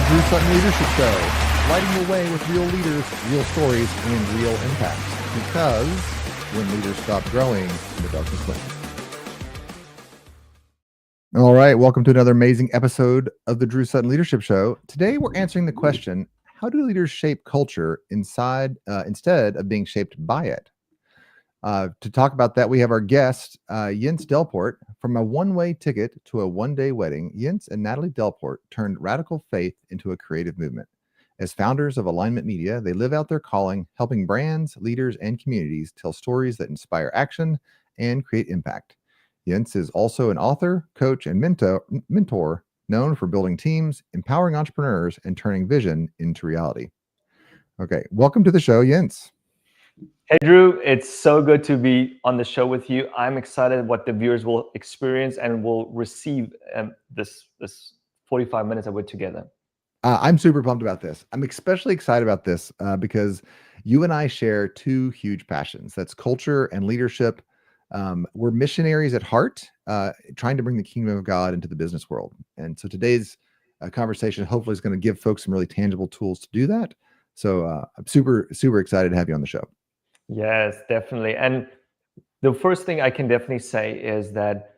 Drew Sutton Leadership Show, lighting the way with real leaders, real stories, and real impacts. Because when leaders stop growing, the darkness wins. All right, welcome to another amazing episode of the Drew Sutton Leadership Show. Today, we're answering the question, how do leaders shape culture instead of being shaped by it? To talk about that, we have our guest, Jens Delport. From a one-way ticket to a one-day wedding, Jens and Natalie Delport turned radical faith into a creative movement. As founders of Alignment Media, they live out their calling, helping brands, leaders, and communities tell stories that inspire action and create impact. Jens is also an author, coach, and mentor known for building teams, empowering entrepreneurs, and turning vision into reality. Okay, welcome to the show, Jens. Hey, Drew, it's so good to be on the show with you. I'm excited what the viewers will experience and will receive this 45 minutes that we're together. I'm super pumped about this. I'm especially excited about this because you and I share two huge passions. That's culture and leadership. We're missionaries at heart, trying to bring the kingdom of God into the business world. And so today's conversation hopefully is going to give folks some really tangible tools to do that. So I'm super, super excited to have you on the show. Yes, definitely. And the first thing I can definitely say is that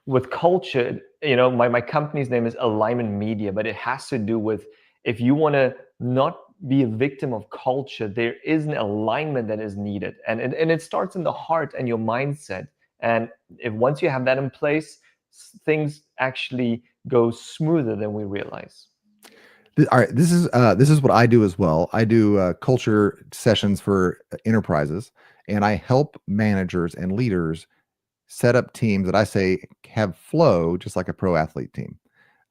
with culture, my company's name is Alignment Media, but it has to do with, if you want to not be a victim of culture, there is an alignment that is needed. And it starts in the heart and your mindset. And if once you have that in place, things actually go smoother than we realize. All right, this is what I do as well. I do culture sessions for enterprises, and I help managers and leaders set up teams that I say have flow, just like a pro athlete team.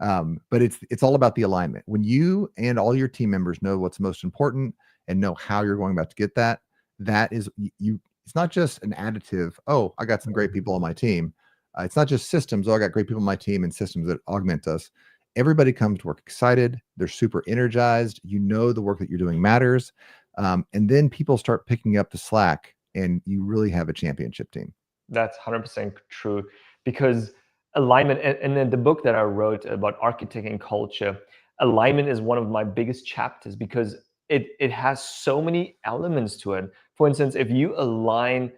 But it's all about the alignment. When you and all your team members know what's most important and know how you're going about to get that, that is you. It's not just an additive. Oh, I got some great people on my team. It's not just systems. Oh, I got great people on my team and systems that augment us. Everybody comes to work excited. They're super energized. You know the work that you're doing matters. And then people start picking up the slack and you really have a championship team. That's 100% true, because alignment, and then the book that I wrote about architecting culture, alignment is one of my biggest chapters because it has so many elements to it. For instance, if you align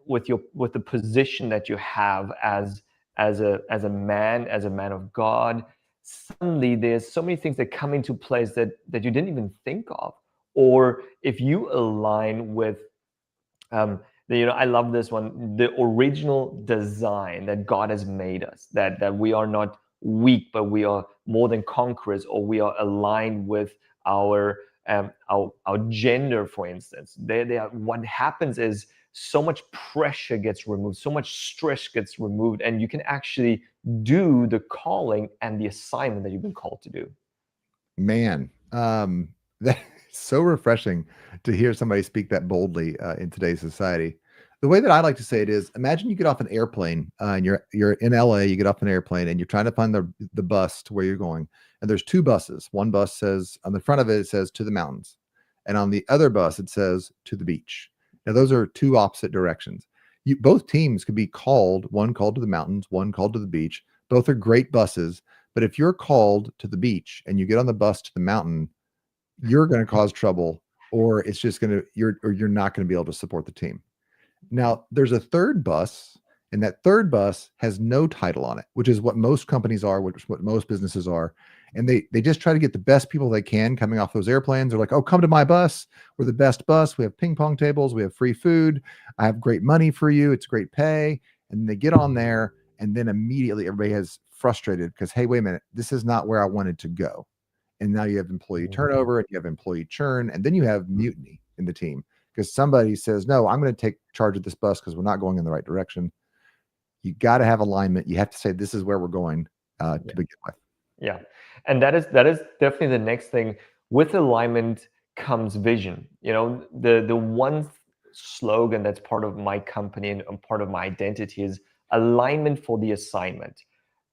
with the position that you have as a man of God, suddenly there's so many things that come into place that you didn't even think of. Or if you align with I love this one, the original design that God has made us, that we are not weak, but we are more than conquerors, or we are aligned with our gender, for instance. What happens is so much pressure gets removed, so much stress gets removed, and you can actually do the calling and the assignment that you've been called to do. Man, that's so refreshing to hear somebody speak that boldly in today's society. The way that I like to say it is, imagine you get off an airplane and you're in LA, you get off an airplane and you're trying to find the bus to where you're going. And there's two buses. One bus says, on the front of it says to the mountains. And on the other bus, it says to the beach. Now, those are two opposite directions. Both teams could be called, one called to the mountains, one called to the beach. Both are great buses. But if you're called to the beach and you get on the bus to the mountain, you're going to cause trouble, or it's just you're not going to be able to support the team. Now, there's a third bus, and that third bus has no title on it, which is what most companies are, which is what most businesses are. And they just try to get the best people they can coming off those airplanes. They're like, oh, come to my bus. We're the best bus. We have ping pong tables. We have free food. I have great money for you. It's great pay. And they get on there, and then immediately everybody has frustrated because, hey, wait a minute, this is not where I wanted to go. And now you have employee turnover and you have employee churn, and then you have mutiny in the team because somebody says, no, I'm going to take charge of this bus because we're not going in the right direction. You got to have alignment. You have to say, this is where we're going to begin with. Yeah. And that is definitely the next thing. With alignment comes vision. The one slogan that's part of my company and part of my identity is alignment for the assignment.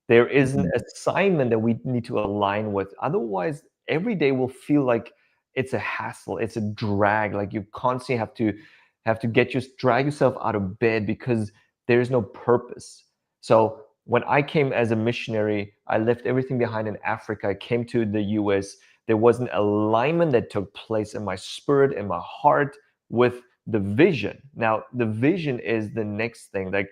There is an assignment that we need to align with. Otherwise, every day will feel like it's a hassle. It's a drag. Like you constantly have to drag yourself out of bed because there is no purpose. So when I came as a missionary, I left everything behind in Africa. I came to the US. There was an alignment that took place in my spirit, in my heart, with the vision. Now, the vision is the next thing. Like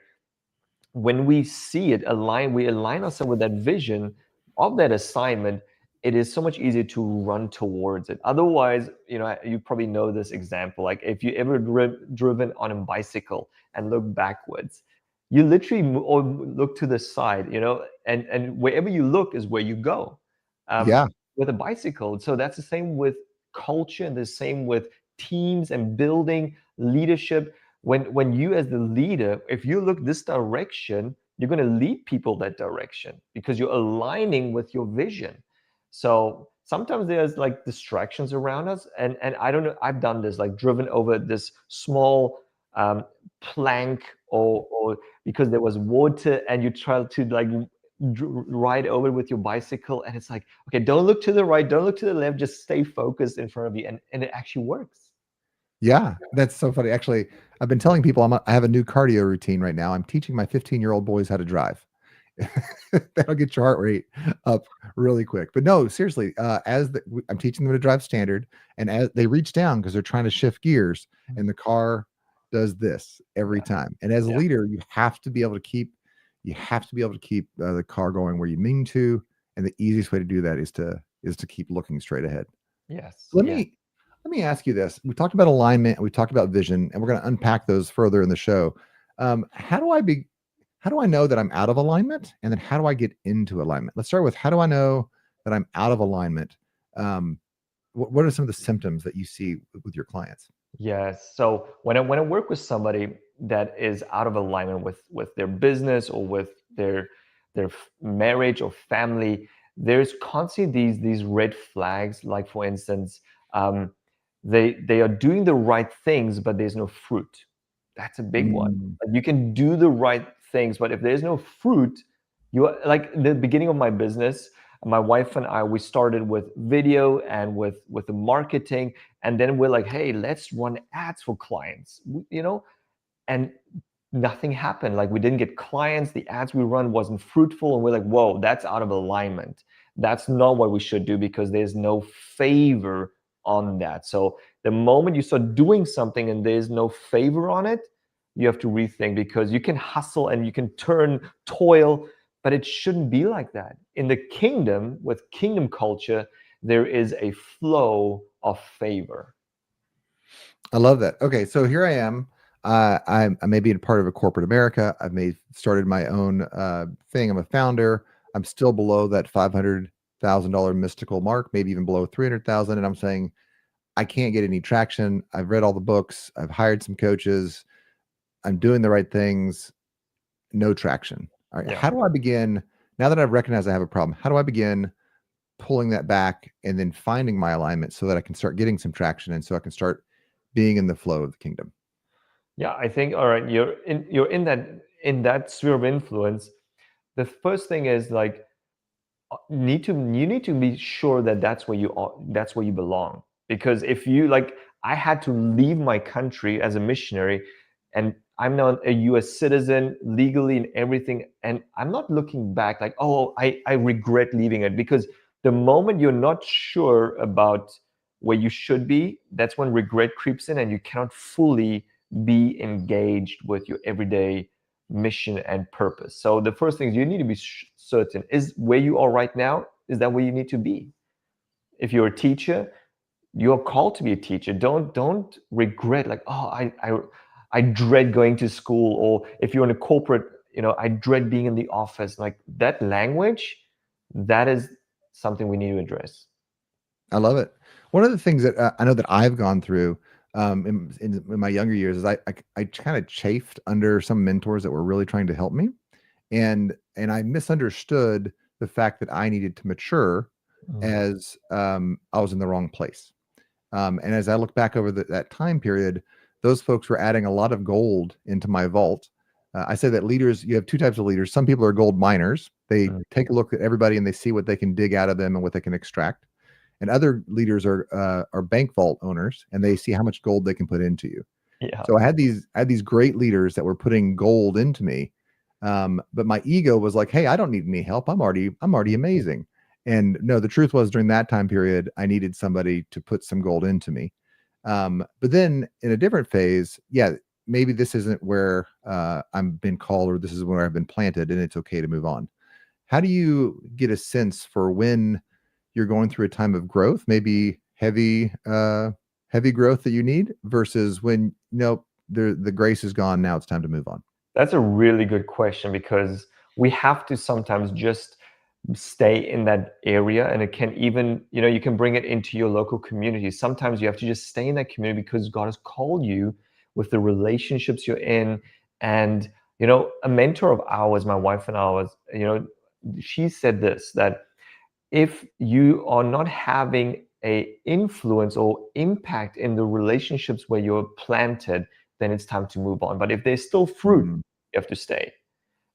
when we see it align, we align ourselves with that vision of that assignment. It is so much easier to run towards it. Otherwise, you probably know this example. Like if you ever driven on a bicycle and look backwards, you literally or look to the side, and wherever you look is where you go. um, Yeah. with a bicycle. So that's the same with culture, and the same with teams and building leadership. When you as the leader, if you look this direction, you're going to lead people that direction because you're aligning with your vision. So sometimes there's like distractions around us, and I don't know, I've done this, like driven over this small um, plank, or because there was water and you try to like ride over with your bicycle, and it's like, okay, don't look to the right, don't look to the left, just stay focused in front of you, and it actually works. Yeah, that's so funny. Actually, I've been telling people I have a new cardio routine right now. I'm teaching my 15-year-old boys how to drive. That'll get your heart rate up really quick. But no, seriously, I'm teaching them to drive standard, and as they reach down because they're trying to shift gears, and the car does this every Yeah, time. And as a yeah, leader, you have to be able to keep the car going where you mean to, and the easiest way to do that is to keep looking straight ahead. yes, Let yes. me let me ask you this. We talked about alignment, we talked about vision, and we're going to unpack those further in the show. How do I know that I'm out of alignment? And then how do I get into alignment? Let's start with, how do I know that I'm out of alignment? Um, what are some of the symptoms that you see with your clients? Yes. So when I work with somebody that is out of alignment with their business, or with their marriage or family, there's constantly these red flags. Like for instance, um, they are doing the right things, but there's no fruit. That's a big one. Mm, Like you can do the right things, but if there's no fruit, you are like the beginning of my business. My wife and I, we started with video and with the marketing, and then we're like, hey, let's run ads for clients, and nothing happened. Like we didn't get clients, the ads we run wasn't fruitful, and we're like, whoa, that's out of alignment. That's not what we should do, because there's no favor on that. So the moment you start doing something and there's no favor on it, you have to rethink, because you can hustle and you can turn toil, but it shouldn't be like that. In the kingdom, with kingdom culture, there is a flow of favor. I love that. Okay, so here I am. I may be a part of a corporate America. I've started my own thing. I'm a founder. I'm still below that $500,000 mystical mark, maybe even below 300,000. And I'm saying, I can't get any traction. I've read all the books. I've hired some coaches. I'm doing the right things. No traction. All right. Yeah. How do I begin, now that I've recognized I have a problem? How do I begin pulling that back and then finding my alignment so that I can start getting some traction, and so I can start being in the flow of the kingdom? Yeah, I think, all right, you're in that sphere of influence. The first thing is like, you need to be sure that that's where you are, that's where you belong. Because if you like, I had to leave my country as a missionary, and I'm now a US citizen legally and everything, and I'm not looking back like, oh, I regret leaving it. Because the moment you're not sure about where you should be, that's when regret creeps in, and you cannot fully be engaged with your everyday mission and purpose. So the first thing is, you need to be certain, is where you are right now, is that where you need to be? If you're a teacher, you're called to be a teacher. Don't regret like, oh, I dread going to school. Or if you're in a corporate, I dread being in the office. Like that language, that is something we need to address. I love it. One of the things that I know that I've gone through in my younger years is I kind of chafed under some mentors that were really trying to help me, and I misunderstood the fact that I needed to mature, Mm. as I was in the wrong place. And as I look back over that time period, those folks were adding a lot of gold into my vault. I say that leaders, you have two types of leaders. Some people are gold miners. They Mm. take a look at everybody and they see what they can dig out of them and what they can extract. And other leaders are bank vault owners, and they see how much gold they can put into you. Yeah. So I had these great leaders that were putting gold into me, But my ego was like, hey, I don't need any help. I'm already amazing. And no, the truth was during that time period, I needed somebody to put some gold into me. But then in a different phase, yeah, maybe this isn't where I've been called, or this is where I've been planted, and it's okay to move on. How do you get a sense for when you're going through a time of growth, maybe heavy growth that you need, versus when nope, the grace is gone. Now it's time to move on. That's a really good question, because we have to sometimes just stay in that area, and it can even, you can bring it into your local community. Sometimes you have to just stay in that community because God has called you with the relationships you're in. And a mentor of ours, my wife and I, she said this, that if you are not having a influence or impact in the relationships where you're planted, then it's time to move on. But if there's still fruit, Mm, you have to stay.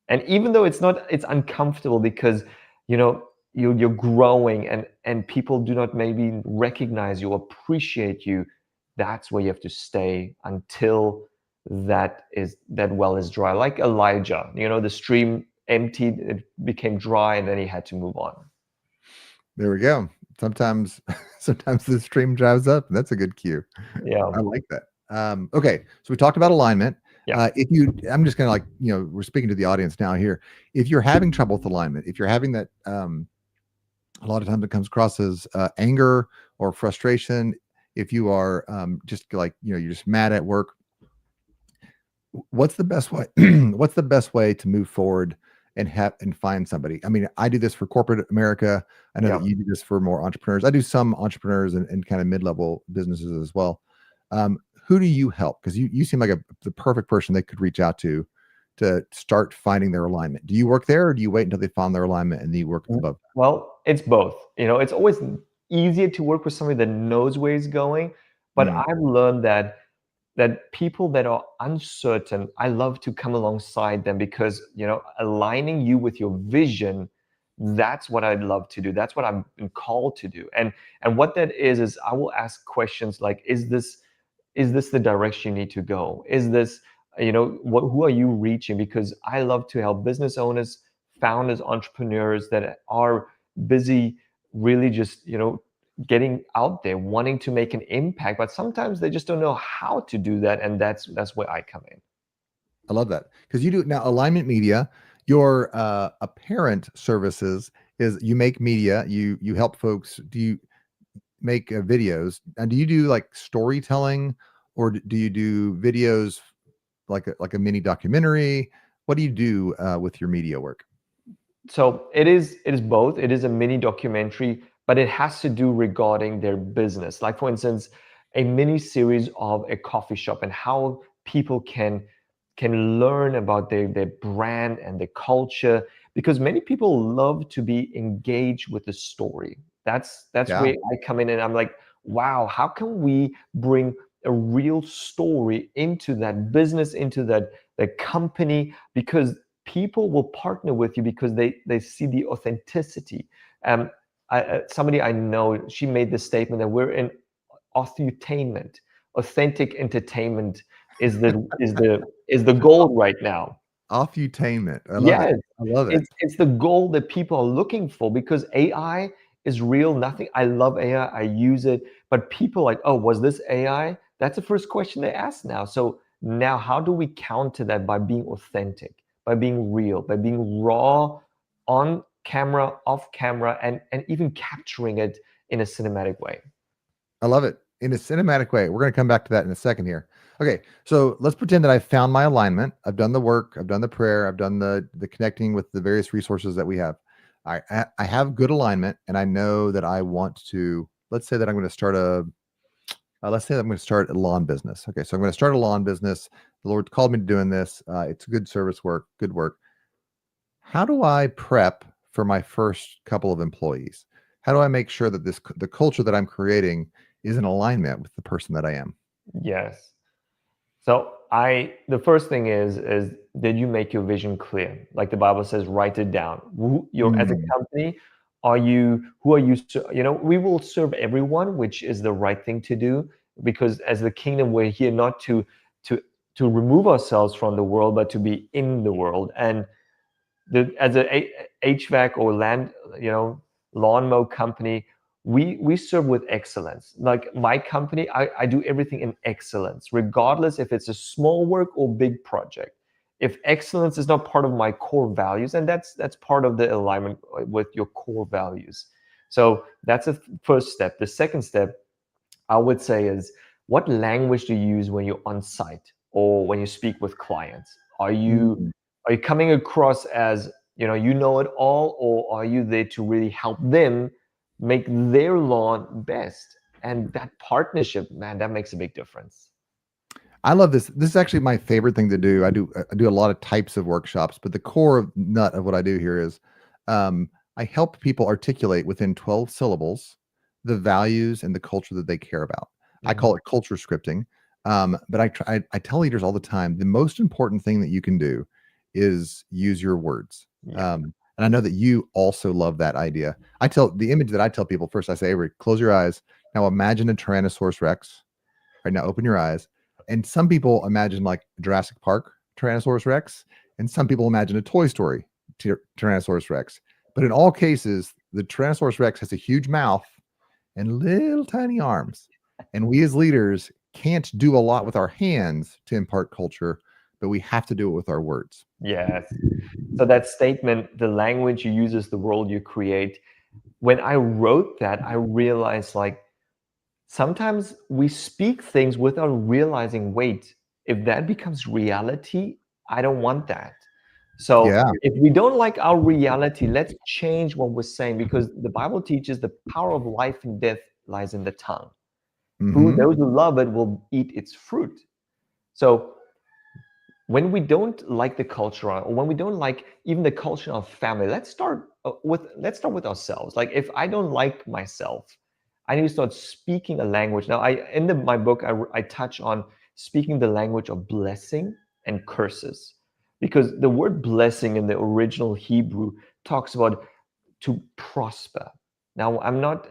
And even though it's uncomfortable, because you're growing, and people do not maybe recognize you, appreciate you, that's where you have to stay until that well is dry. Like Elijah, the stream emptied, it became dry, and then he had to move on. there we go. Sometimes, sometimes the stream drives up, and that's a good cue. Yeah. I like that. Okay, so we talked about alignment. Yeah. I'm just gonna we're speaking to the audience now here. If you're having trouble with alignment, if you're having that, a lot of times it comes across as anger or frustration. If you are just like you're just mad at work, what's the best way? What's the best way to move forward and have and find somebody? I mean, I do this for corporate America. I know Yeah. that you do this for more entrepreneurs. I do some entrepreneurs and kind of mid-level businesses as well. Who do you help? Because you seem like the perfect person they could reach out to start finding their alignment. Do you work there, or do you wait until they found their alignment and then you work above Well, it's both. It's always easier to work with somebody that knows where he's going, that? but I've learned that people that are uncertain, I love to come alongside them, because aligning you with your vision, that's what I'd love to do. That's what I've been called to do. And what that is I will ask questions like, is this the direction you need to go? Is this, who are you reaching? Because I love to help business owners, founders, entrepreneurs that are busy, really just, getting out there, wanting to make an impact, but sometimes they just don't know how to do that. And that's where I come in. I love that because you do now alignment media. Your apparent services is you make media. You help folks. Do you make videos? And do you do like storytelling, or do you do videos like a mini documentary? What do you do with your media work? So it is both. It is a mini documentary, but it has to do regarding their business. Like, for instance, a mini series of a coffee shop and how people can learn about their brand and their culture, because many people love to be engaged with the story. That's Yeah, where I come in, and I'm like, wow, how can we bring a real story into that business, into that company? Because people will partner with you because they see the authenticity. Um, somebody I know, she made the statement that we're in authotainment. Authentic entertainment is the goal right now. offutainment. I love it. Yes, I love it. it's the goal that people are looking for, because AI is real. Nothing. I love AI. I use it, but people are like, oh, was this AI? That's the first question they ask now. So now, how do we counter that? By being authentic, by being real, by being raw, on camera, off camera, and even capturing it in a cinematic way. I love it in a cinematic way. We're going to come back to that in a second here. Okay, so let's pretend that I found my alignment. I've done the work. I've done the prayer. I've done the connecting with the various resources that we have. I have good alignment, and I know that I want to. Let's say that I'm going to start a. Let's say that I'm going to start a lawn business. Okay, so I'm going to start a lawn business. The Lord called me to doing this. It's good service work, good work. How do I prep for my first couple of employees? How do I make sure that the culture that I'm creating is in alignment with the person that I am? Yes. So the first thing is did you make your vision clear? Like the Bible says, write it down. As a Mm, company, who are you? We will serve everyone, which is the right thing to do, because as the kingdom, we're here not to remove ourselves from the world, but to be in the world. And as a HVAC or lawn mow company, we serve with excellence. Like my company, I do everything in excellence, regardless if it's a small work or big project. If excellence is not part of my core values, and that's part of the alignment with your core values. So that's a first step. The second step, I would say, is what language do you use when you're on site or when you speak with clients? Mm. Are you coming across as you know it all, or are you there to really help them make their lawn best? And that partnership, man, that makes a big difference. I love this. This is actually my favorite thing to do. I do a lot of types of workshops, but the core nut of what I do here is I help people articulate within 12 syllables the values and the culture that they care about. I Mhm. call it culture scripting. But I tell leaders all the time the most important thing that you can do is use your words. Yeah. And I know that you also love that idea. I tell the image that I tell people first, I say, Avery, close your eyes. Now imagine a Tyrannosaurus Rex. Right now, open your eyes. And some people imagine like Jurassic Park Tyrannosaurus Rex, and some people imagine a Toy Story Tyrannosaurus Rex. But in all cases, the Tyrannosaurus Rex has a huge mouth and little tiny arms. And we as leaders can't do a lot with our hands to impart culture, but we have to do it with our words. Yes. So that statement, the language you use is the world you create. When I wrote that, I realized, like, sometimes we speak things without realizing, wait, if that becomes reality, I don't want that. So Yeah. if we don't like our reality, let's change what we're saying, because the Bible teaches the power of life and death lies in the tongue. Who Hmm. those who love it will eat its fruit. So when we don't like the culture, or when we don't like even the culture of family, let's start with ourselves. Like, if I don't like myself, I need to start speaking a language. Now, my book, I touch on speaking the language of blessing and curses, because the word blessing in the original Hebrew talks about to prosper. Now, I'm not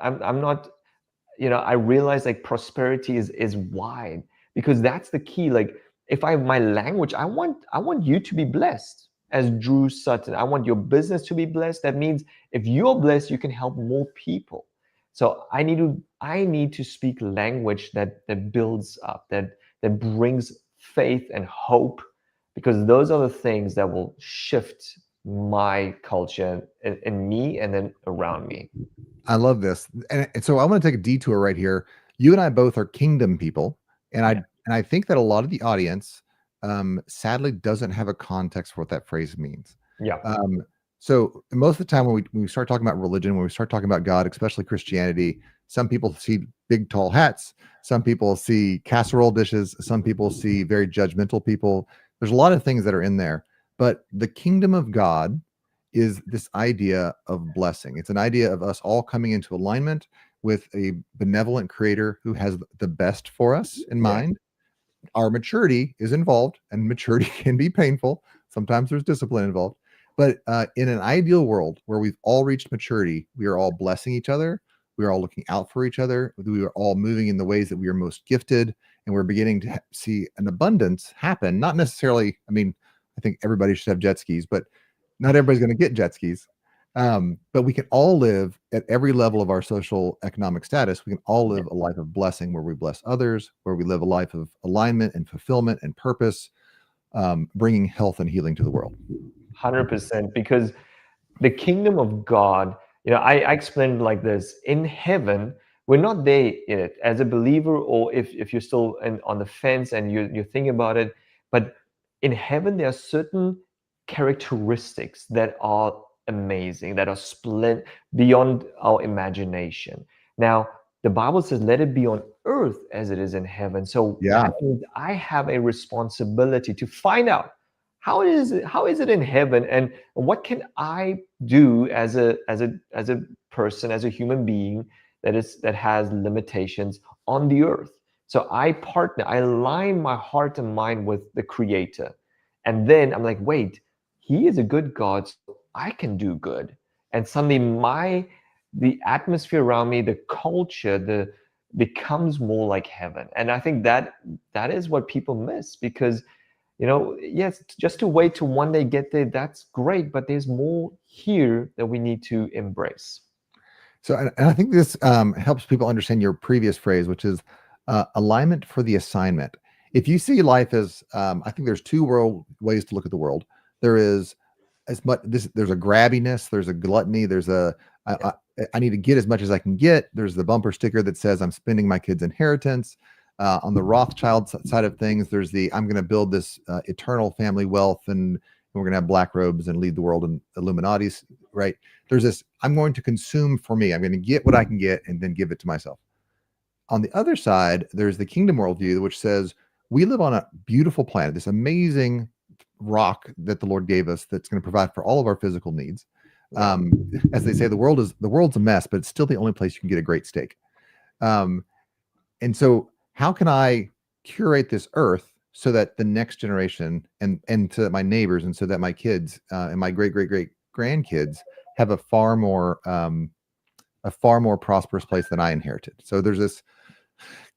I realize, like, prosperity is wide, because that's the key. Like, if I have my language, I want you to be blessed. As Drew Sutton, I want your business to be blessed. That means if you're blessed, you can help more people. So I need to speak language that builds up, that brings faith and hope, because those are the things that will shift my culture in me and then around me. I love this. And so I want to take a detour right here. You and I both are kingdom people, and I Yeah. and I think that a lot of the audience sadly doesn't have a context for what that phrase means. Yeah. Um, so most of the time when we start talking about religion, when we start talking about God, especially Christianity, some people see big tall hats, some people see casserole dishes, some people see very judgmental people. There's a lot of things that are in there, but the kingdom of God is this idea of blessing. It's an idea of us all coming into alignment with a benevolent creator who has the best for us in Yeah. mind. Our maturity is involved, and maturity can be painful. Sometimes there's discipline involved. But in an ideal world where we've all reached maturity, we are all blessing each other. We are all looking out for each other. We are all moving in the ways that we are most gifted. And we're beginning to see an abundance happen. Not necessarily, I mean, I think everybody should have jet skis, but not everybody's going to get jet skis. But we can all live at every level of our social economic status. We can all Yeah. live a life of blessing where we bless others, where we live a life of alignment and fulfillment and purpose, bringing health and healing to the world. 100%. Because the kingdom of God, I explained it like this: in heaven, we're not there in it as a believer, or if you're still on the fence and you're thinking about it. But in heaven, there are certain characteristics that are amazing, that are splendid beyond our imagination. Now, the Bible says, let it be on earth as it is in heaven. So Yeah. that means I have a responsibility to find out how is it in heaven, and what can I do as a person, as a human being that has limitations on the earth. So I align my heart and mind with the creator. And then I'm like, wait, he is a good God, so I can do good. And suddenly the atmosphere around me, the culture, becomes more like heaven. And I think that is what people miss, because yes, just to wait to one day get there, that's great, but there's more here that we need to embrace. So, and I think this helps people understand your previous phrase, which is alignment for the assignment. If you see life as, I think there's two ways to look at the world. There is as much there's a grabbiness, there's a gluttony, there's a I, Yeah. I, I need to get as much as I can get. There's the bumper sticker that says I'm spending my kid's inheritance. On the Rothschild side of things, there's the I'm going to build this eternal family wealth, and we're going to have black robes and lead the world in Illuminati's, right? There's this I'm going to consume for me. I'm going to get what I can get and then give it to myself. On the other side, there's the kingdom worldview, which says we live on a beautiful planet, this amazing rock that the Lord gave us that's going to provide for all of our physical needs. Yeah. As they say, the world's a mess, but it's still the only place you can get a great steak. Um, and so, how can I curate this earth so that the next generation and so that my neighbors and so that my kids and my great great great grandkids have a far more prosperous place than I inherited. So there's this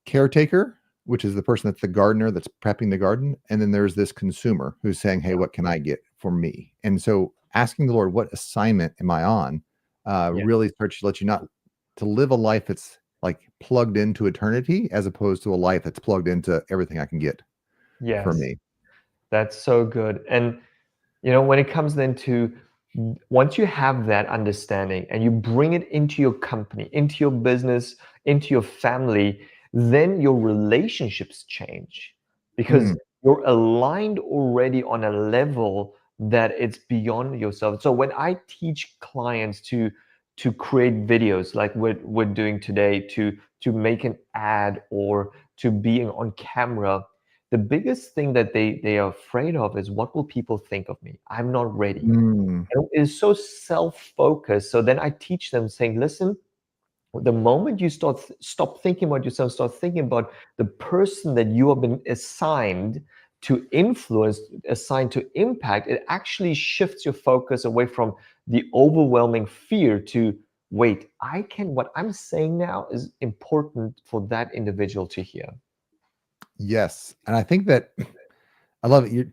caretaker, which is the person that's the gardener that's prepping the garden. And then there's this consumer who's saying, hey, what can I get for me? And so asking the Lord, what assignment am I on? Yeah. Really starts to let you not to live a life that's like plugged into eternity as opposed to a life that's plugged into everything I can get for Yes. me. That's so good. And when it comes then to, once you have that understanding and you bring it into your company, into your business, into your family, then your relationships change, because Mm, you're aligned already on a level that it's beyond yourself. So when I teach clients to create videos like we're doing today, to make an ad or to being on camera, the biggest thing that they are afraid of is, what will people think of me? I'm not ready. mm, And it is so self-focused. So then I teach them saying, listen, the moment you stop thinking about yourself, start thinking about the person that you have been assigned to influence, assigned to impact, it actually shifts your focus away from the overwhelming fear to, wait, what I'm saying now is important for that individual to hear. yes. And I think that I love it.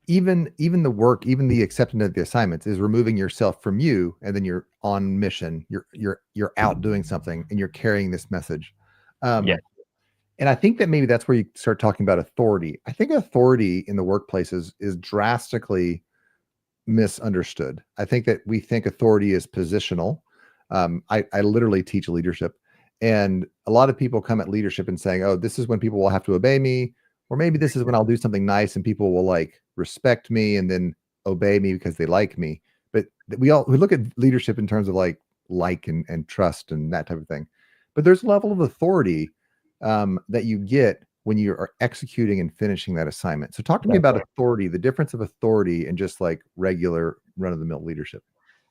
Even the work, even the acceptance of the assignments is removing yourself from you, and then you're on mission. You're out doing something, and you're carrying this message. Yeah. Um, and I think that maybe that's where you start talking about authority. I think authority in the workplace is drastically misunderstood. I think that we think authority is positional. I literally teach leadership, and a lot of people come at leadership and saying, "Oh, this is when people will have to obey me, or maybe this is when I'll do something nice and people will like respect me and then obey me because they like me." But we look at leadership in terms of like and trust and that type of thing. But there's a level of authority that you get when you are executing and finishing that assignment. So talk to me That's about right. authority, the difference of authority and just like regular run of the mill leadership.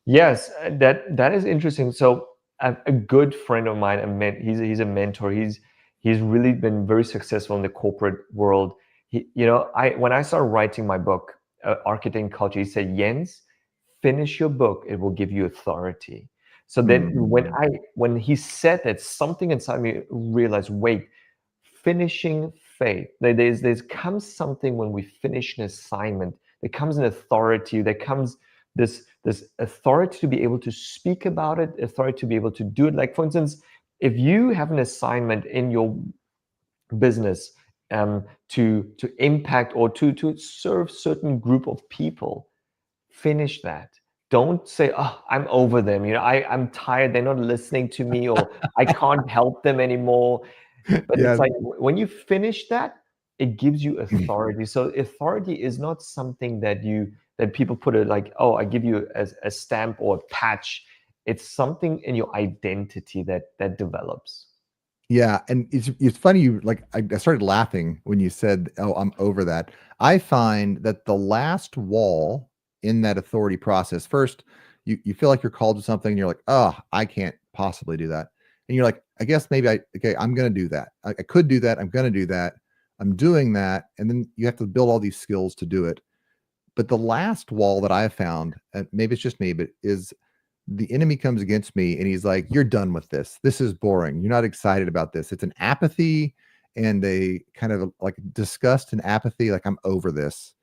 Yes, that is interesting. So a good friend of mine, he's a mentor. He's really been very successful in the corporate world. I when I started writing my book, Architecting Culture, he said, Jens, finish your book. It will give you authority. So then Hmm. when he said that, something inside me realized, wait, finishing faith. There's comes something when we finish an assignment. There comes an authority. There comes this authority to be able to speak about it, authority to be able to do it. Like for instance, if you have an assignment in your business, to impact or to serve certain group of people, finish that. Don't say, oh, I'm over them. I'm tired. They're not listening to me, or I can't help them anymore. But it's Yeah. like when you finish that, it gives you authority. So authority is not something that people put it like, oh, I give you a stamp or a patch. It's something in your identity that develops. Yeah, and it's funny you like I started laughing when you said, "Oh, I'm over that." I find that the last wall in that authority process, first you feel like you're called to something and you're like, "Oh, I can't possibly do that." And you're like, "I guess maybe I'm going to do that. I could do that. I'm going to do that. I'm doing that." And then you have to build all these skills to do it. But the last wall that I have found, and maybe it's just me, but is the enemy comes against me and he's like, you're done with this. This is boring. You're not excited about this. It's an apathy and a kind of like disgust and apathy. Like, I'm over this.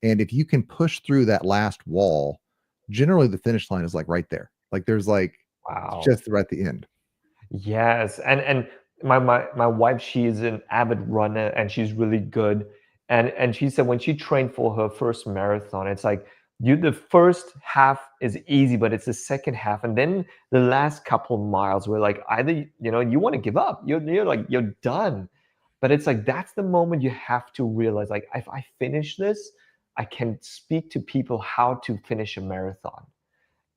And if you can push through that last wall, generally the finish line is like right there. Like, there's like, it's Wow. just right at the end. Yes, and my wife, she is an avid runner and she's really good. And she said when she trained for her first marathon, it's like you the first half is easy, but it's the second half, and then the last couple of miles where like either you want to give up, you're like you're done. But it's like that's the moment you have to realize like if I finish this, I can speak to people how to finish a marathon.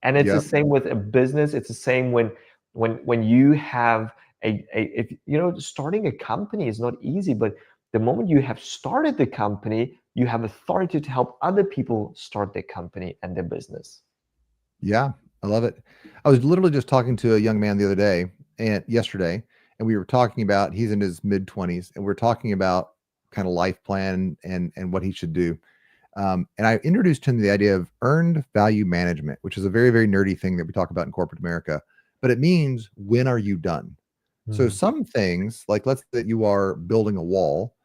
And it's the Yep. same with a business. It's the same when you have a if starting a company is not easy, but the moment you have started the company, you have authority to help other people start their company and their business. Yeah. I love it. I was literally just talking to a young man the other day and yesterday, and we were talking about, he's in his mid 20s, and we're talking about kind of life plan and what he should do. And I introduced him to the idea of earned value management, which is a very, very nerdy thing that we talk about in corporate America. But it means, when are you done? So Mm, some things, like let's say that you are building a wall.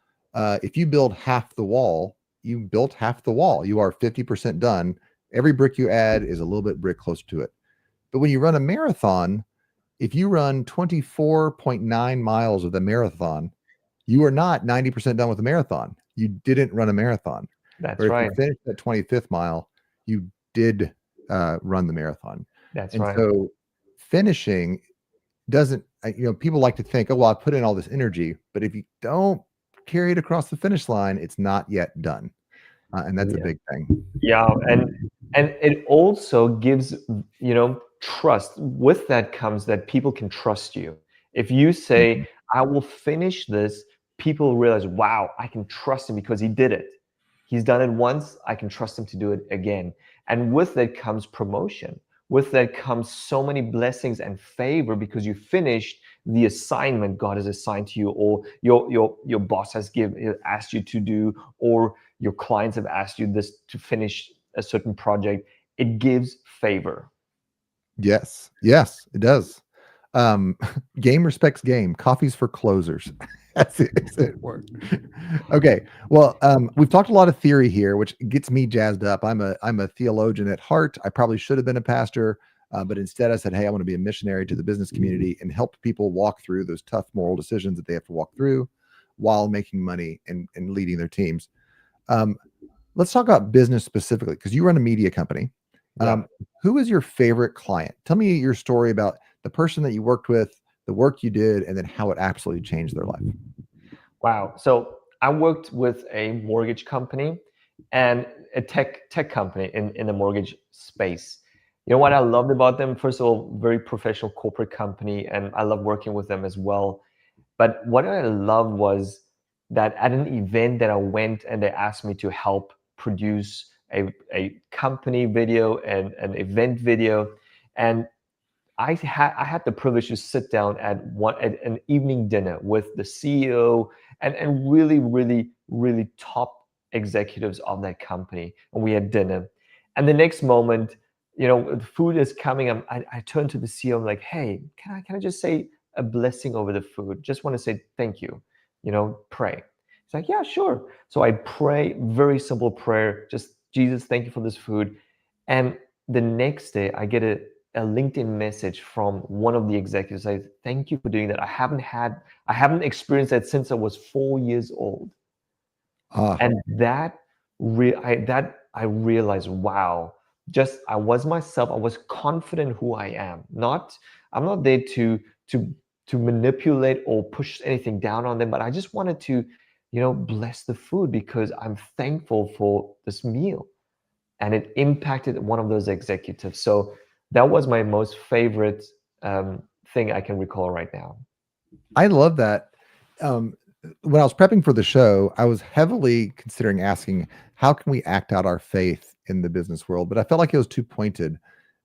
If you build half the wall, you built half the wall. You are 50% done. Every brick you add is a little bit brick closer to it. But when you run a marathon, if you run 24.9 miles of the marathon, you are not 90% done with the marathon. You didn't run a marathon. Or that's if you right. finish that 25th mile, you did run the marathon. That's And right. so finishing doesn't, people like to think, oh, well, I put in all this energy, but if you don't carry it across the finish line, it's not yet done. And that's a Yeah. big thing. Yeah, and it also gives, trust. With that comes that people can trust you. If you Mhm. say, "I will finish this," people realize, "Wow, I can trust him because he did it. He's done it once, I can trust him to do it again." And with that comes promotion. With that comes so many blessings and favor because you finished the assignment God has assigned to you, or your boss has asked you to do, or your clients have asked you this to finish a certain project. It gives favor. Yes. Yes, it does. Um, game respects game. Coffee's for closers. That's it. That's it. Word. Okay. Well, we've talked a lot of theory here, which gets me jazzed up. I'm a theologian at heart. I probably should have been a pastor, but instead I said, hey, I want to be a missionary to the business community and help people walk through those tough moral decisions that they have to walk through while making money and leading their teams. Um, let's talk about business specifically, because you run a media company. Yeah. Um, who is your favorite client? Tell me your story about the person that you worked with, the work you did, and then how it absolutely changed their life. Wow. So I worked with a mortgage company and a tech company in the mortgage space. You know what I loved about them? First of all, very professional corporate company, and I love working with them as well. But what I loved was that at an event that I went and they asked me to help produce a company video and an event video. And I had the privilege to sit down at an evening dinner with the CEO and really top executives of that company, and we had dinner. And the next moment, the food is coming. I turn to the CEO. I'm like, "Hey, can I just say a blessing over the food? Just want to say thank you. Pray." He's like, "Yeah, sure." So I pray, very simple prayer, just Jesus, thank you for this food. And the next day, I get a LinkedIn message from one of the executives say, "Thank you for doing that. I haven't experienced that since I was 4 years old." Ah, And I realized, wow, just I was myself. I was confident who I am. I'm not there to to manipulate or push anything down on them, but I just wanted to, bless the food because I'm thankful for this meal, and it impacted one of those executives. So that was my most favorite thing I can recall right now. I love that. Um, when I was prepping for the show, I was heavily considering asking, how can we act out our faith in the business world? But I felt like it was too pointed.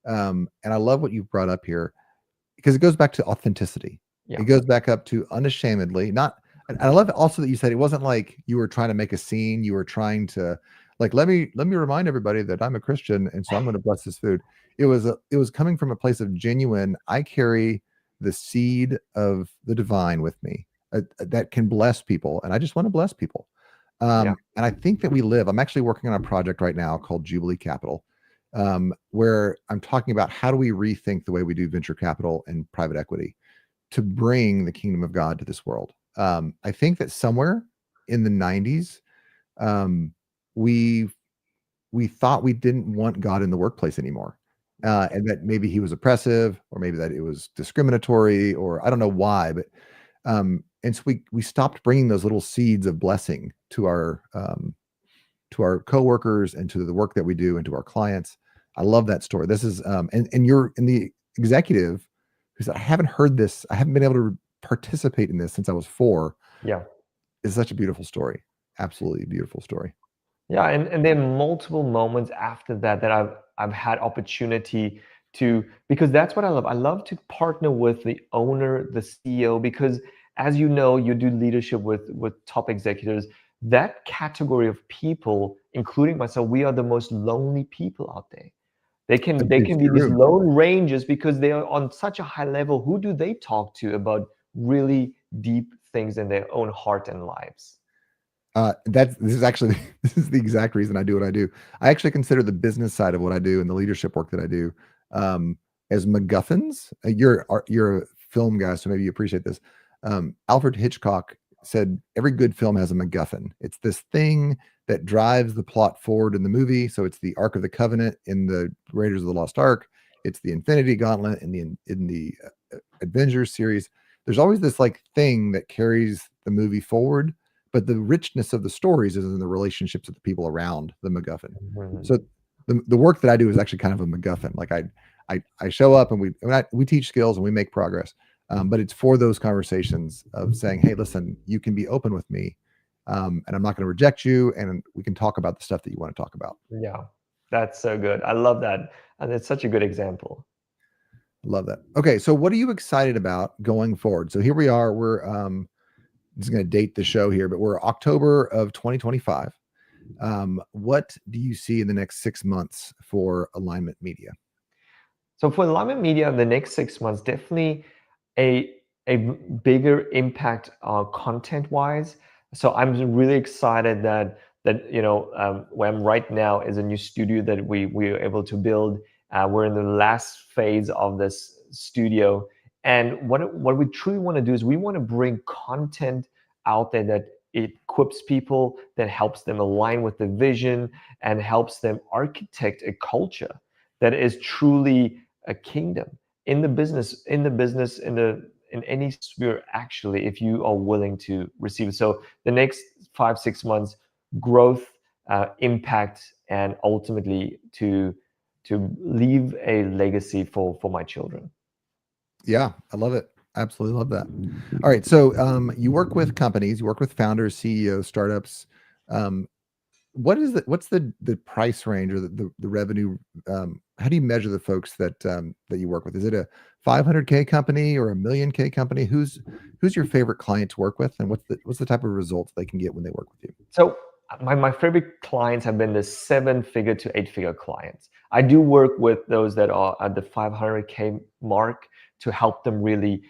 And I love what you brought up here, because it goes back to authenticity. Yeah, It goes back up to unashamedly, not, and I love it also that you said it wasn't like you were trying to make a scene, you were trying to Like, let me remind everybody that I'm a Christian, and so I'm going to bless this food. It was coming from a place of genuine. I carry the seed of the divine with me that can bless people, and I just want to bless people. Yeah, And I think that we live. I'm actually working on a project right now called Jubilee Capital, where I'm talking about how do we rethink the way we do venture capital and private equity to bring the kingdom of God to this world. I think that somewhere in the 90s, um, we we thought we didn't want God in the workplace anymore, and that maybe he was oppressive, or maybe that it was discriminatory, or I don't know why, but and so we stopped bringing those little seeds of blessing to our coworkers and to the work that we do and to our clients. I love that story. This is and you're in the executive who said, I haven't heard this. I haven't been able to participate in this since I was 4. yeah. Is such a beautiful story. Absolutely beautiful story. Yeah, and there are multiple moments after that that I've had opportunity to, because that's what I love. I love to partner with the owner, the CEO, because as you know, you do leadership with top executives. That category of people, including myself, we are the most lonely people out there. They It's can be these true. lone rangers because they are on such a high level. Who do they talk to about really deep things in their own heart and lives? This is actually this is the exact reason I do what I do. I actually consider the business side of what I do and the leadership work that I do um, as MacGuffins. You're a film guy, so maybe you appreciate this. Alfred Hitchcock said every good film has a MacGuffin. It's this thing that drives the plot forward in the movie. So it's the Ark of the Covenant in the Raiders of the Lost Ark. It's the Infinity Gauntlet in the Avengers series. There's always this like thing that carries the movie forward, but the richness of the stories is in the relationships of the people around the MacGuffin. Mhm. So the work that I do is actually kind of a MacGuffin. Like I show up and we teach skills and we make progress, but it's for those conversations of saying, hey, listen, you can be open with me, and I'm not going to reject you, and we can talk about the stuff that you want to talk about. Yeah, that's so good. I love that. And it's such a good example. Love that. Okay, so what are you excited about going forward? So here we are. We're this is going to date the show here, but we're October of 2025. What do you see in the next 6 months for Alignment Media? So for Alignment Media, in the next 6 months, definitely a a bigger impact content wise. So I'm really excited that where I'm right now is a new studio that we are able to build. We're in the last phase of this studio, and what we truly want to do is we want to bring content out there that it equips people, that helps them align with the vision, and helps them architect a culture that is truly a kingdom in the business, in any sphere, actually, if you are willing to receive it. So the next 5 6 months, growth, impact, and ultimately to leave a legacy for my children. Yeah, I love it. Absolutely love that. All right, so you work with companies, you work with founders, CEOs, startups. Um, what's the price range or the revenue? How do you measure the folks that you work with? Is it a 500K company or a million K company? Who's your favorite client to work with, and what's the type of results they can get when they work with you? So my favorite clients have been the 7 figure to 8 figure clients. I do work with those that are at the 500K mark to help them really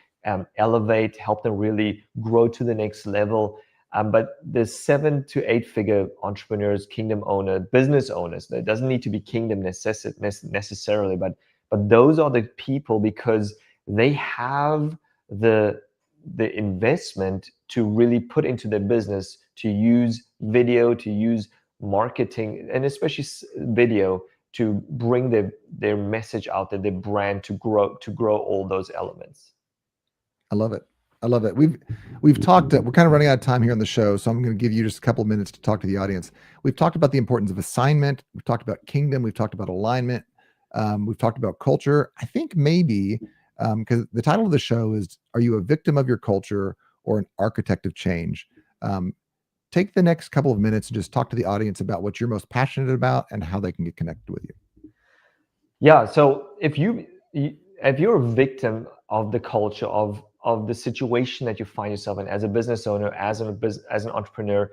elevate, help them really grow to the next level. But the 7 to 8 figure entrepreneurs, kingdom owner, business owners, it doesn't need to be kingdom necessarily, but those are the people because they have the the investment to really put into their business, to use video, to use marketing, and especially video to bring their message out there, their brand, to grow all those elements. I love it. I love it. We've talked. We're kind of running out of time here on the show, so I'm going to give you just a couple of minutes to talk to the audience. We've talked about the importance of assignment. We've talked about kingdom. We've talked about alignment. We've talked about culture. I think maybe because the title of the show is "Are you a victim of your culture or an architect of change?" Um, Take the next couple of minutes and just talk to the audience about what you're most passionate about and how they can get connected with you. Yeah. So if you're a victim of the culture of the situation that you find yourself in as a business owner, as an entrepreneur,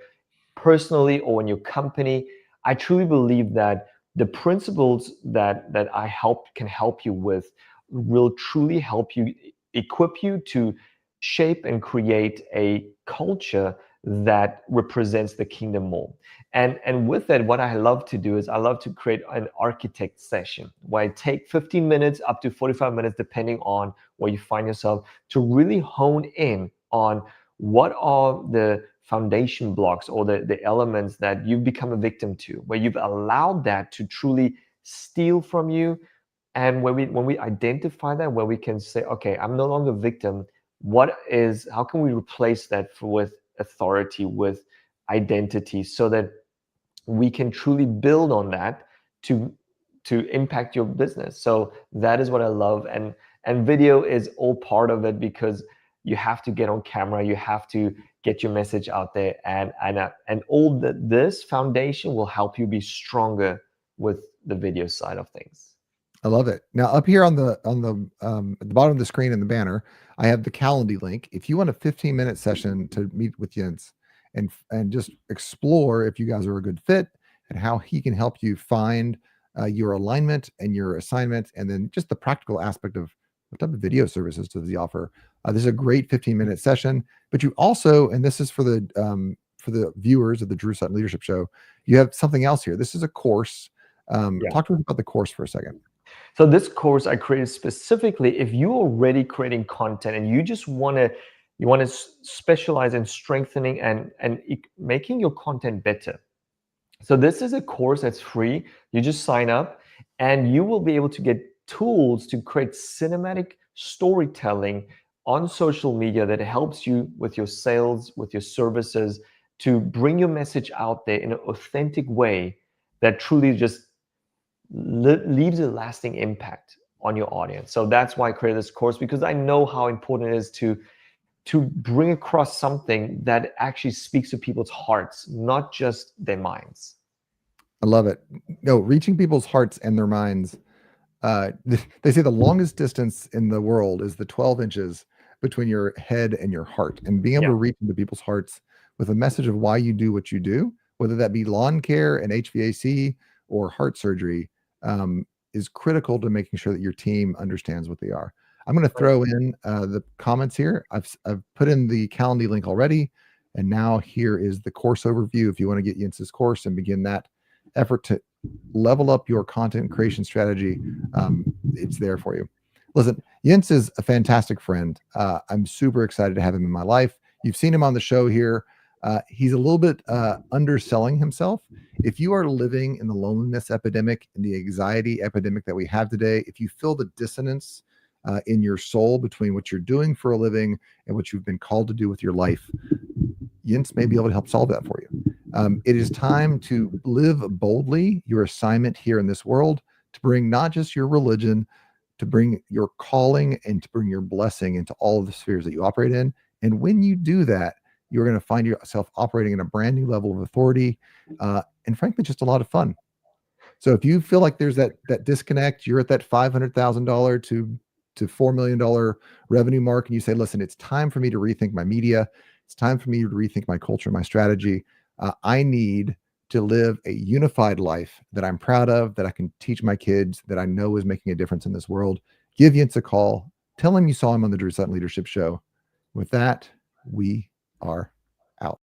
personally or in your company, I truly believe that the principles that I can help you with will truly help you, equip you to shape and create a culture that represents the kingdom more. And with that, what I love to do is I love to create an architect session where I take 15 minutes up to 45 minutes, depending on where you find yourself, to really hone in on what are the foundation blocks or the elements that you've become a victim to, where you've allowed that to truly steal from you. And when we identify that, where we can say, okay, I'm no longer a victim, how can we replace that with authority, with identity, so that we can truly build on that to impact your business. So that is what I love, and video is all part of it, because you have to get on camera, you have to get your message out there, and all this foundation will help you be stronger with the video side of things. I love it. Now, up here on the at the bottom of the screen in the banner, I have the Calendly link. If you want a 15-minute session to meet with Jens and just explore if you guys are a good fit and how he can help you find your alignment and your assignment, and then just the practical aspect of what type of video services does he offer. This is a great 15-minute session. But you also, and this is for the viewers of the Drew Sutton Leadership Show, you have something else here. This is a course. Talk to us about the course for a second. So this course I created specifically if you're already creating content and you just want to specialize in strengthening and making your content better. So this is a course that's free. You just sign up and you will be able to get tools to create cinematic storytelling on social media that helps you with your sales, with your services, to bring your message out there in an authentic way that truly just leaves a lasting impact on your audience. So that's why I created this course, because I know how important it is to bring across something that actually speaks to people's hearts, not just their minds. I love it. No, reaching people's hearts and their minds. They say the longest distance in the world is the 12 inches between your head and your heart, and being able to reach into people's hearts with a message of why you do what you do, whether that be lawn care and HVAC or heart surgery, is critical to making sure that your team understands what they are. I'm going to throw in the comments here. I've put in the Calendly link already, and now here is the course overview. If you want to get Jens's course and begin that effort to level up your content creation strategy, it's there for you. Listen, Jens is a fantastic friend. I'm super excited to have him in my life. You've seen him on the show here. He's a little bit underselling himself. If you are living in the loneliness epidemic and the anxiety epidemic that we have today, if you feel the dissonance in your soul between what you're doing for a living and what you've been called to do with your life, Jens may be able to help solve that for you. It is time to live boldly your assignment here in this world, to bring not just your religion, to bring your calling and to bring your blessing into all of the spheres that you operate in. And when you do that, you're going to find yourself operating in a brand new level of authority, and frankly, just a lot of fun. So if you feel like there's that disconnect, you're at that $500,000 to $4 million revenue mark, and you say, listen, it's time for me to rethink my media. It's time for me to rethink my culture, my strategy. I need to live a unified life that I'm proud of, that I can teach my kids, that I know is making a difference in this world. Give Jens a call. Tell him you saw him on the Drew Sutton Leadership Show. With that, we are out.